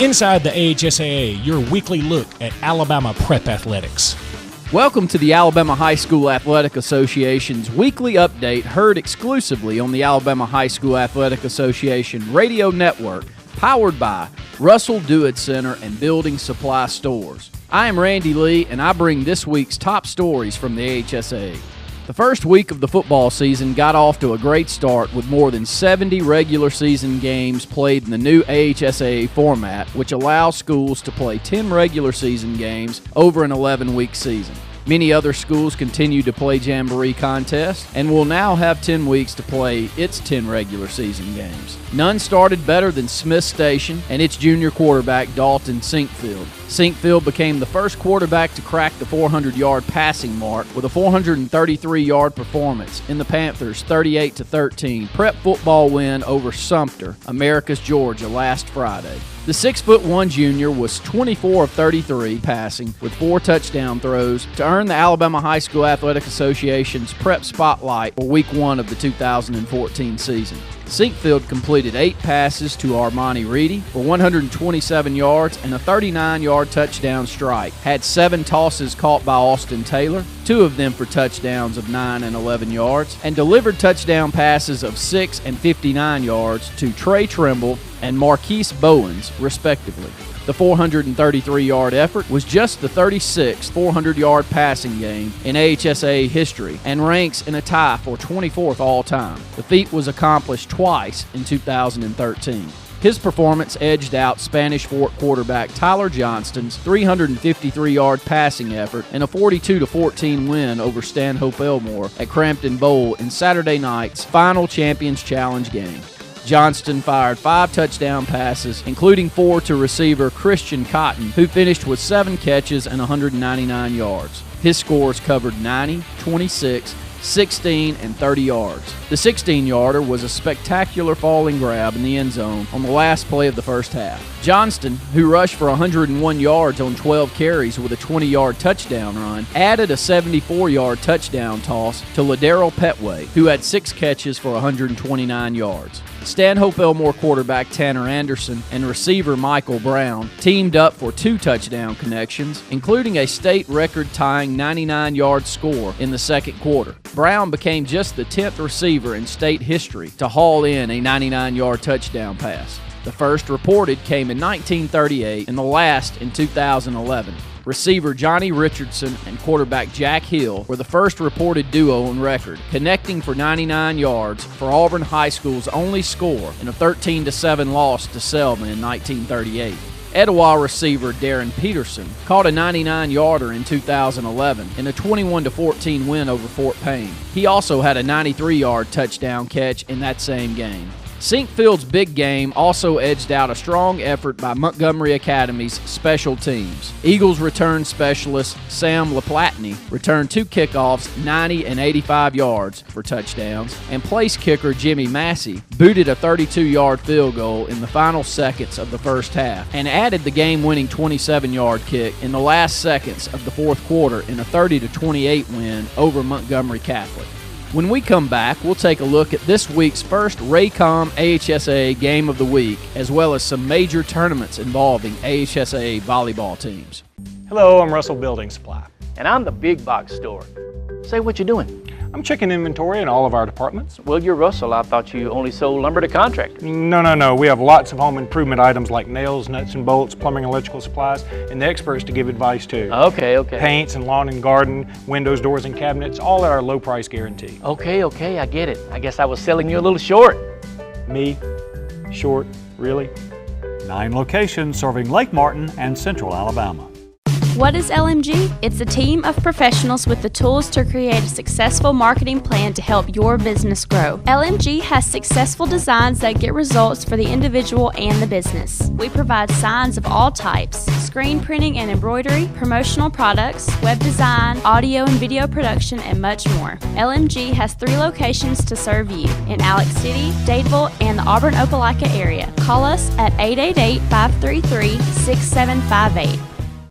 Inside the AHSAA, your weekly look at Alabama prep athletics. Welcome to the Alabama High School Athletic Association's weekly update, heard exclusively on the Alabama High School Athletic Association radio network, powered by Russell Dewitt Center and Building Supply Stores. I am Randy Lee, and I bring this week's top stories from the AHSAA. The first week of the football season got off to a great start with more than 70 regular season games played in the new AHSAA format, which allows schools to play 10 regular season games over an 11-week season. Many other schools continue to play Jamboree contests and will now have 10 weeks to play its 10 regular season games. None started better than Smith Station and its junior quarterback Dalton Sinkfield. Sinkfield became the first quarterback to crack the 400-yard passing mark with a 433-yard performance in the Panthers' 38-13 prep football win over Sumter, America's Georgia, last Friday. The 6'1" junior was 24 of 33 passing with 4 touchdown throws to earn the Alabama High School Athletic Association's prep spotlight for Week 1 of the 2014 season. Sinkfield completed 8 passes to Armani Reedy for 127 yards and a 39-yard touchdown strike, had 7 tosses caught by Austin Taylor, 2 of them for touchdowns of 9 and 11 yards, and delivered touchdown passes of 6 and 59 yards to Trey Trimble and Marquise Bowens, respectively. The 433-yard effort was just the 36th 400-yard passing game in AHSAA history and ranks in a tie for 24th all-time. The feat was accomplished twice in 2013. His performance edged out Spanish Fort quarterback Tyler Johnston's 353-yard passing effort in a 42-14 win over Stanhope Elmore at Crampton Bowl in Saturday night's final Champions Challenge game. Johnston fired 5 touchdown passes, including 4 to receiver Christian Cotton, who finished with 7 catches and 199 yards. His scores covered 90, 26, 16, and 30 yards. The 16-yarder was a spectacular falling grab in the end zone on the last play of the first half. Johnston, who rushed for 101 yards on 12 carries with a 20-yard touchdown run, added a 74-yard touchdown toss to Ladero Petway, who had 6 catches for 129 yards. Stanhope Elmore quarterback Tanner Anderson and receiver Michael Brown teamed up for 2 touchdown connections, including a state record-tying 99-yard score in the second quarter. Brown became just the 10th receiver in state history to haul in a 99-yard touchdown pass. The first reported came in 1938 and the last in 2011. Receiver Johnny Richardson and quarterback Jack Hill were the first reported duo on record, connecting for 99 yards for Auburn High School's only score in a 13-7 loss to Selma in 1938. Etowah receiver Darren Peterson caught a 99-yarder in 2011 in a 21-14 win over Fort Payne. He also had a 93-yard touchdown catch in that same game. Sinkfield's big game also edged out a strong effort by Montgomery Academy's special teams. Eagles return specialist Sam LaPlatney returned 2 kickoffs 90 and 85 yards for touchdowns, and place kicker Jimmy Massey booted a 32-yard field goal in the final seconds of the first half and added the game-winning 27-yard kick in the last seconds of the fourth quarter in a 30-28 win over Montgomery Catholic. When we come back, we'll take a look at this week's first Raycom AHSAA Game of the Week, as well as some major tournaments involving AHSAA volleyball teams. Hello, I'm Russell Building Supply. And I'm the big box store. Say, what you doing? I'm checking inventory in all of our departments. Well, you're Russell. I thought you only sold lumber to contractors. No. We have lots of home improvement items like nails, nuts and bolts, plumbing, electrical supplies, and the experts to give advice too. Okay. Paints and lawn and garden, windows, doors, and cabinets, all at our low price guarantee. Okay, I get it. I guess I was selling you a little short. Me? Short? Really? 9 locations serving Lake Martin and Central Alabama. What is LMG? It's a team of professionals with the tools to create a successful marketing plan to help your business grow. LMG has successful designs that get results for the individual and the business. We provide signs of all types, screen printing and embroidery, promotional products, web design, audio and video production, and much more. LMG has 3 locations to serve you in Alex City, Dadeville, and the Auburn-Opelika area. Call us at 888-533-6758.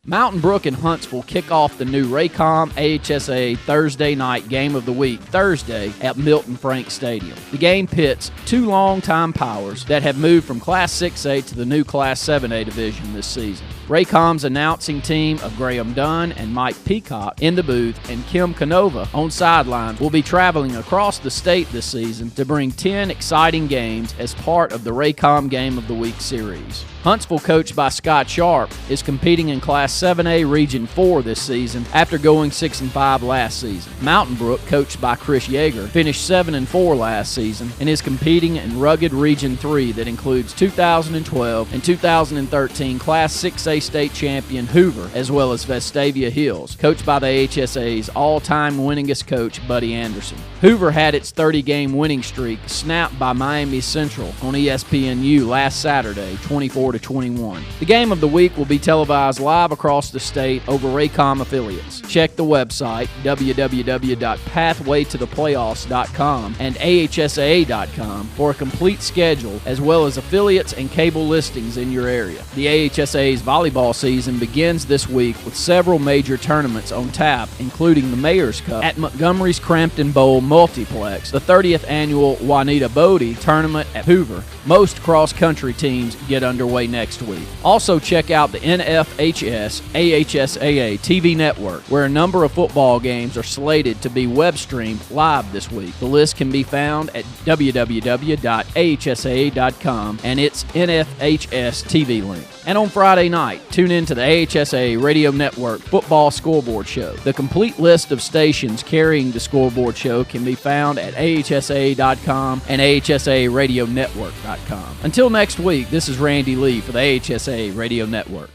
Mountain Brook and Huntsville kick off the new Raycom AHSAA Thursday night game of the week Thursday at Milton Frank Stadium. The game pits two longtime powers that have moved from Class 6A to the new Class 7A division this season. Raycom's announcing team of Graham Dunn and Mike Peacock in the booth and Kim Canova on sidelines will be traveling across the state this season to bring 10 exciting games as part of the Raycom Game of the Week series. Huntsville, coached by Scott Sharp, is competing in Class 7A Region 4 this season after going 6-5 last season. Mountain Brook, coached by Chris Yeager, finished 7-4 last season and is competing in rugged Region 3 that includes 2012 and 2013 Class 6A state champion Hoover, as well as Vestavia Hills, coached by the AHSAA's all-time winningest coach, Buddy Anderson. Hoover had its 30-game winning streak snapped by Miami Central on ESPNU last Saturday, 24-21. The game of the week will be televised live across the state over Raycom affiliates. Check the website, www.pathwaytotheplayoffs.com and AHSAA.com for a complete schedule as well as affiliates and cable listings in your area. The AHSAA's volleyball season begins this week with several major tournaments on tap, including the Mayor's Cup at Montgomery's Crampton Bowl Multiplex, the 30th annual Juanita Bodie Tournament at Hoover. Most cross-country teams get underway next week. Also check out the NFHS AHSAA TV network, where a number of football games are slated to be web-streamed live this week. The list can be found at www.ahsaa.com and its NFHS TV link. And on Friday night, tune in to the AHSAA Radio Network Football Scoreboard Show. The complete list of stations carrying the scoreboard show can be found at AHSAA.com and AHSAARadionetwork.com. Until next week, this is Randy Lee for the AHSAA Radio Network.